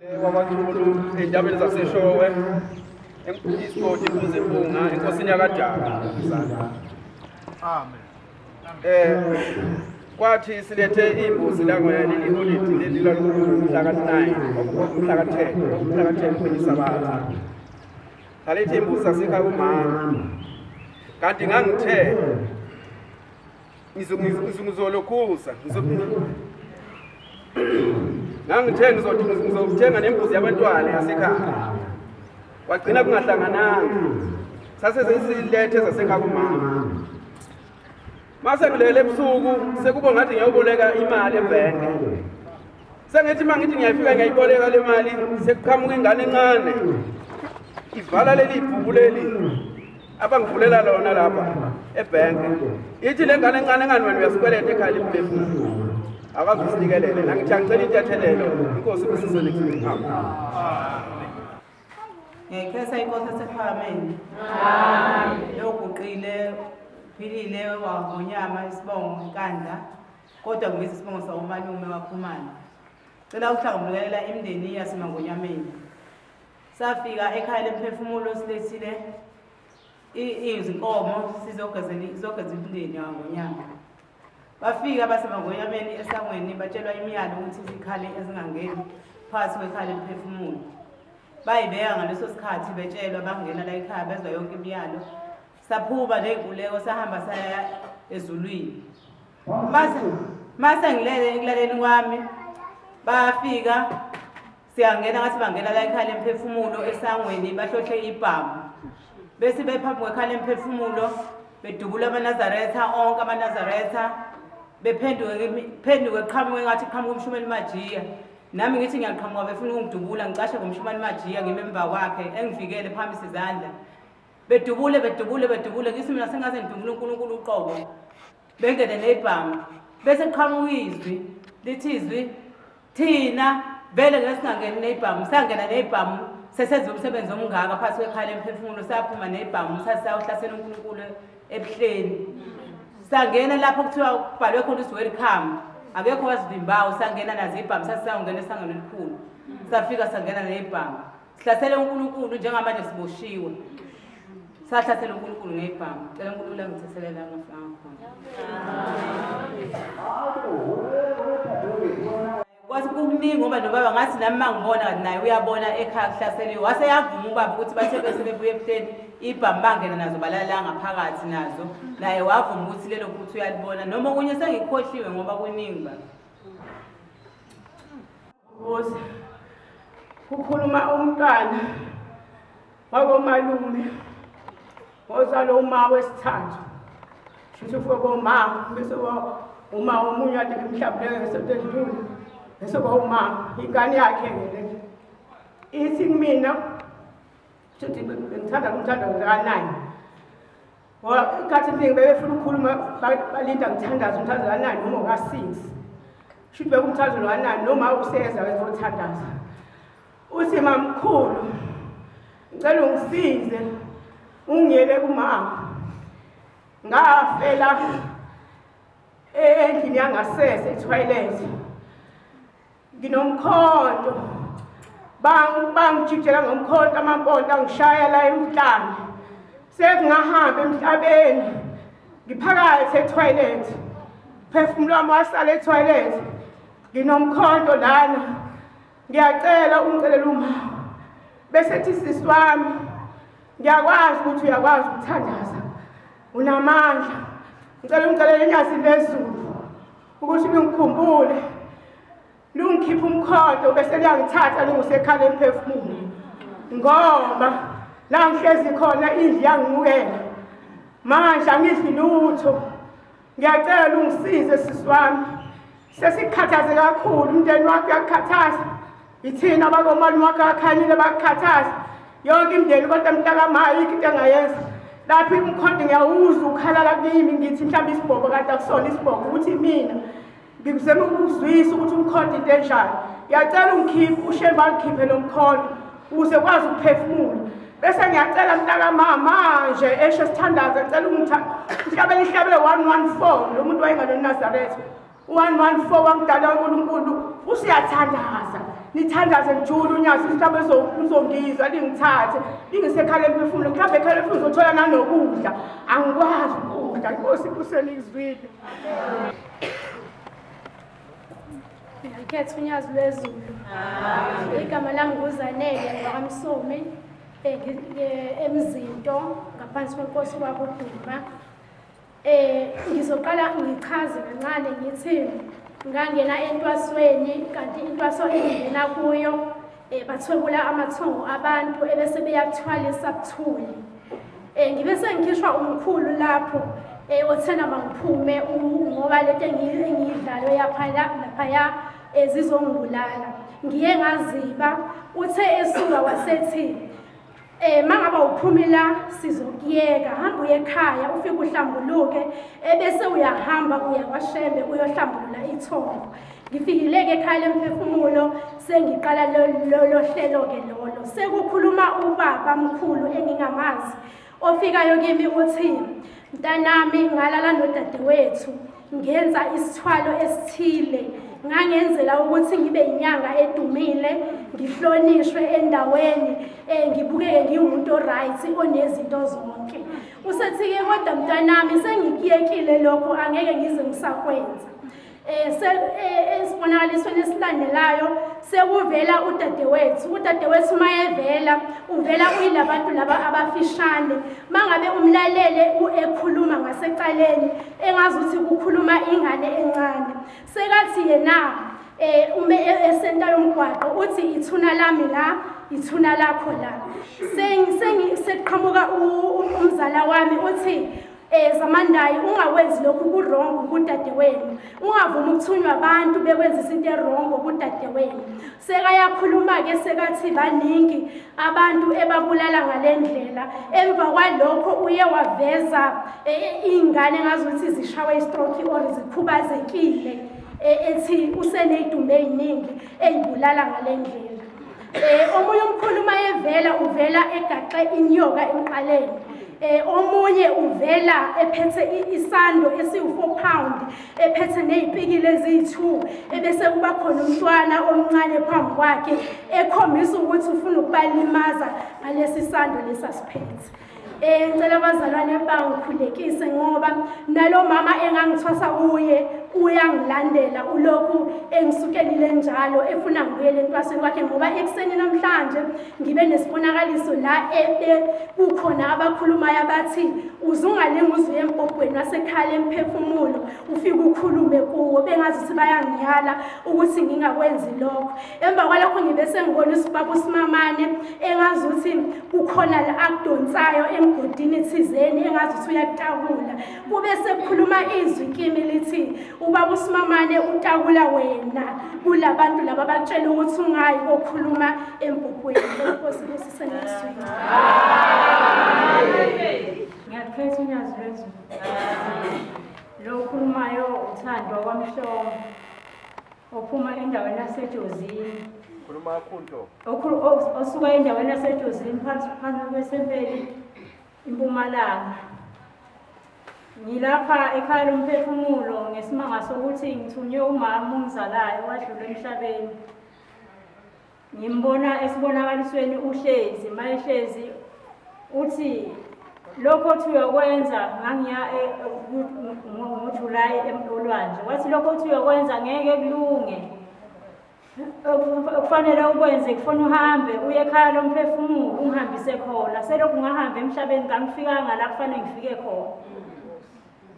Wabankulu endabeni zaseshowe isport impunga enkosini yakadala. Amen. Kwathi silethe imbuzi la ngweli iholide leli mhla ka-9 mhla ka-10 kweyisabatha. Ngalethi imbuzi sasekhaya kumama. Kanti ngangithe ngizolokhuza ngangithe ngizothenga nembuzi yabantwana yasekhaya. Kwagcina kungahlangananga. Sase sesilethe zasekhaya kumama. Mase ngilele ebusuku sekuba ngathi ngiyoboleka imali ebhenki. Sengithi mangithi ngiyafika ngiyayiboleka le mali sekuqhamuka ingane encane. Ivala leli ibhuku leli abangivulela lona lapha ebhenki. Ithi le ngane encane engani wena uyasikweleta ekhaya lemphefumulo. Akazi usinikelele nangithi angicela intethelelo inkosi besizwe nekhaya. Ngekhesa inkosi yasePhalamende. Yoguqile philile wangonyama isibongo inkandla kodwa ngibese isibongo sawumalume waphumana. Cela ukuhlangabezela imndeni yasemangonyameni. Safika ekhaya lemphefumulo silethile izinkomo sizogeza imndeni wangonyama. Bafika basemangonyameni esangweni batshelwa imiyalo ukuthi izikhali ezingangeni phakathi kwekhaya lemphefumulo. Bayibeka ngaleso sikhathi betshelwa bangena la ekhaya bezwa yonke imiyalo. Saphuba ney'nkuleko sahamba saya ezulwini. Mase ngilele ekulaleni kwami bafika siyangena ngathi bangena la ekhaya lemphefumulo esangweni bahlohle ibhamu. Bese bephambi kwekhaya lemphefumulo bedubula amanazaretha onke amanazaretha bephenduke qhamuke ngathi qhamuka umshumeli Majiya. Nami ngithi ngiyaqhamuka befuna ukungidubula ngicashe ngomshumeli Majiya ngimemva kwakhe engivikele phambi sizandla. Bedubule ngithi mina sengaze ngidubule uNkulunkulu uqobo. Bengene nebhamu. Bese qhamuka izwi lithi izwi thina vele ngesingangeni nebhamu sangena nebhamu sesenza umsebenzi omngaka phakathi kwekhaya lemphefumulo saphuma nebhamu sasawuhlasela uNkulunkulu eBuhleni. Sangena lapho kuthiwa kubhalwe khona ukuthi welcome. Akekho wasivimbayo sangena nazo ibhamu sasawungena esangweni elikhulu. Safika sangena nebhamu. Sihlasele uNkulunkulu njengamanje siboshiwe. Sahlasela uNkulunkulu ngebhamu. Cela uNkulunkulu angithethelela ngafanga khona. Kwathi kukuningi ngoba nobaba ngathi nami mangibona naye uyabona ekhaya kuhlaseliwe. Wase yavuma ubaba ukuthi bathe bese bebuye eBuhleni ibhamu bangena nazo balala ngaphakathi nazo. Naye wavuma ukuthi lelo futhi uyalibona noma okunye sengikhohliwe ngoba kuningi baba. Ngosi kukhuluma umntwana wakomalume. Ozalo uma wesithathu. Shuthi ufike uma bese uma omunye ade kumhlabule ngesentendlule. Bese uma ingane yakhe ngene. Ithi mina shuthi ngithanda kaNani. Ikhathi eningi bebefuna ukukhuluma balinda ngithandaza umthandazo kaNani noma ka6. Shuthi bekumthandazo kaNani noma useza wezothandaza. Uthi mamkhulu ngicela ungisize ungiyele kumama. Ngafela endlini yangasese etoilet. Nginomkhonto. Bangijikela ngomkhonto amamponto angishaya la emhlanje. Sekungahamba emhlabeni. Ngiphakathi etoilet. Phefumulo wami wasala etoilet. Nginomkhonto lana. Ngiyacela ungicelela umama. Bese ethi sisi wami ngiyakwazi ukuthi uyakwazi ukuthandaza. Unamandla. Ngicela ungicelele inyasi lezulu ukuthi ngikukhumbule. Lungikhipha umkhonto bese liyangithatha lingusekhaya lemphefumulo. Ngoba la ngihlezi khona indlu yangimukela. Manje angidli lutho. Ngiyacela ungisize sisi wami. Sesikhathaze kakhulu umndeni wakho uyakhathaza. Ithina abakomalume wakho akhanile bakukhathaza. Yonke imndeni kodwa mntakamayo into engayenza. Lapho umkhonto ngiyawuzwa ukhalala kimi ngithi mhlawumbe isibhobo kade akusona isibhobo ukuthi mina ngikuzema ukuzwisa ukuthi umkhonto into enjani. Ngiyacela ungikhiphe ushemba ngikhiphe lo mkhonto ukuze kwazi ukuphefumula. Bese ngiyacela mntakamama manje esho sithandaza ngicela mhlawumbe ihlabele 114 lo muntu wayengalo Nazareth 114 wangidala uNkulunkulu usiyathandaza nithandaze njulu unyazi mhlawumbe uzongizwa lingithathe lingisekhaya lemphefumulo mhlawumbe ekhaya lemphefumulo uzothola nanokudla angikwazi ukudla inkosi kusenizwile. Ngikhetha unyazi lwezulu. Igama lami nguZanele wakamsomi emzinto ngaphansi kwenkosi wakuduma. Ngizoqala ngichaze kancane ngithi ngangena entwasweni kanti intwaso engena kuyo bathwebula amathongo abantu ebese beyathwalisa buthuli. Ngibe sengikhishwa umkhulu lapho othena bangiphume ngoba lento engiyidlalo laphaya zizongibulala. Ngiye ngaziba uthe esuka wasethi mangaba uphumela sizokuyeka hamba uye ekhaya ufike uhlambuluke ebese uyahamba uya kwaShembe uyohlambulula ithongo. Ngifikileke ekhaya lemphefumulo sengiqala lo hlelo ke lolo sekukhuluma ubaba mkhulu engingamazi ofikayo kimi uthi mntanami ngalala nodadewethu ngenza isithwalo esithile ngangenzela ukuthi ngibe inyanga edumile ngihlonishwe endaweni ngibukeke ngiwumuntu oright onezinto zonke. Usethi ke kodwa mntanami sengikiyekile lokho angeke ngize ngisakwenza. Esibonakalisweni esilandelayo sekuvela udadewethu mayevela uvela kuyilabantu laba abafishane mangabe umlalele ekhuluma ngaseqaleni engazuthi kukhuluma ingane encane sekathi yena ume esenta yomgwaqo uthi ithuna lami la ithuna lakho la seqhamuka umzala wami uthi zamandayi ungakwenzi lokhu kurongo kudadewenu ungavuma ukuthunywa abantu bekwenza izinto erongo kudadewenu. Sekayakhuluma ke sekathi baningi abantu ebabulala ngalendlela emva kwalokho uye waveza ingane ngazuthi zishawe istroke or zikhubazekile ethi useneyidume eziningi ezibulala ngalendlela. Omunye umkhulu mayevela uvela egaxe inyoka emqaleni. Omunye uvela ephethe isando esi4 pound ephethe nezipikile eziyi2 ebese kuba khona umntwana omncane phambi kwakhe ekhombisa ukuthi ufuna ukubalimaza ngalesi sando lesasiphethe. Ngicela abazalwane bangikhulekise ngoba nalo mama engangithwasa kuye uyangilandela ulokhu engisukelile njalo efuna ngibuyele entwaseni kwakhe ngoba ekseni namhlanje ngibe nesibonakaliso la kukhona abakhulumayo abathi uzungalinga uzuye empopweni wasekhaya lemphefumulo ufike ukhulume kuwo bengazi ukuthi bayangiyala ukuthi ngingakwenzi lokho. Emva kwalokho ngibe sengibona usibaba uSimamane engazuthi kukhona la akudonsayo emgodini thizeni engazuthi uyakutakula kube sekukhuluma izwi kimi lithi ubaba uSimamane utakula wena kulabantu laba bakutshela ukuthi ungayi okhuluma empopweni. Inkosi kusiseneswini. Ngiyakhetha unyazi lwezulu. Lo khulumayo uthandwa kwamhlongo ophuma endaweni yaseJozini. Khuluma khunto. Osuka endaweni yaseJozini phansi kwesempeli impumalanga. Ngilapha ekhaya lomphefumulo ngesimanga sokuthi ngithunywe umama ungizalayo wadlula emhlabeni. Ngimbona esibonakalisweni uhlezi mayehlezi uthi lokho othi uyokwenza ngangiya ngoJulayi emolwandle wathi lokho othi uyokwenza ngeke kulunge kufanele ukwenze kufuna uhambe uye ekhaya lomphefumulo ungihambise khona selokhu ngahamba emhlabeni kangifikanga la kufanele ngifike khona.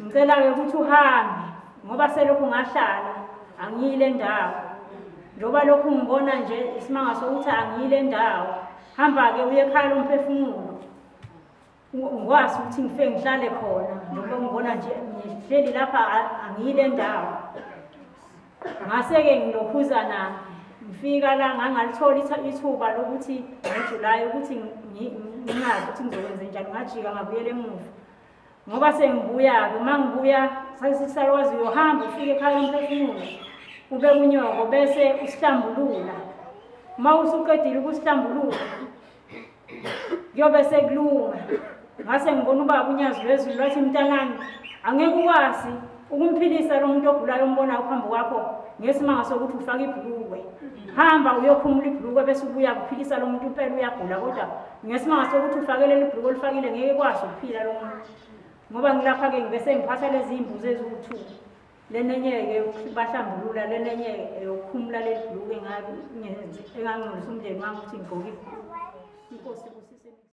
Ngicela ukuthi uhambe ngoba selokhu ngahlala angiyile ndawo njoba lokhu ngibona nje isimanga sokuthi angiyile ndawo hamba ke uye ekhaya lomphefumulo ngwazi ukuthi ngifike ngihlale khona njoba ngibona nje ngihleli lapha angiyile ndawo. Ngase ke ngilokhuza nami ngifika la ngangalithola ithuba lokuthi ngoJulayi ukuthi ngingazi ukuthi ngizokwenza njani ngajika ngabuyela emuva ngoba sengibuya ke mangibuya sasisakwazi uyohamba ufike ekhaya lomphefumulo ube kunyoko bese usihlambulula mawusuqedile ukusihlambulula kuyobe sekulunga. Ngase ngibona ubaba unyazi lwezulu lwathi mntanami angeke ukwazi ukumphilisa lo muntu ogulayo umbona uphambi kwakho ngesimanga sokuthi ufake ibhulukwe hamba uyokhumula ibhulukwe bese ubuya kuphilisa lo muntu impela uyagula kodwa ngesimanga sokuthi ufakele ibhulukwe olifakile ngeke kwazi ukuphila lo muntu ngoba ngilapha ke ngibese ngiphatha lezi imbuzi eziwu2 lenenyeke bahlambulula lenenyeke yokukhumula leli bhulukwe engangcolisa umndeni wami ukuthi ngigqoke inkosi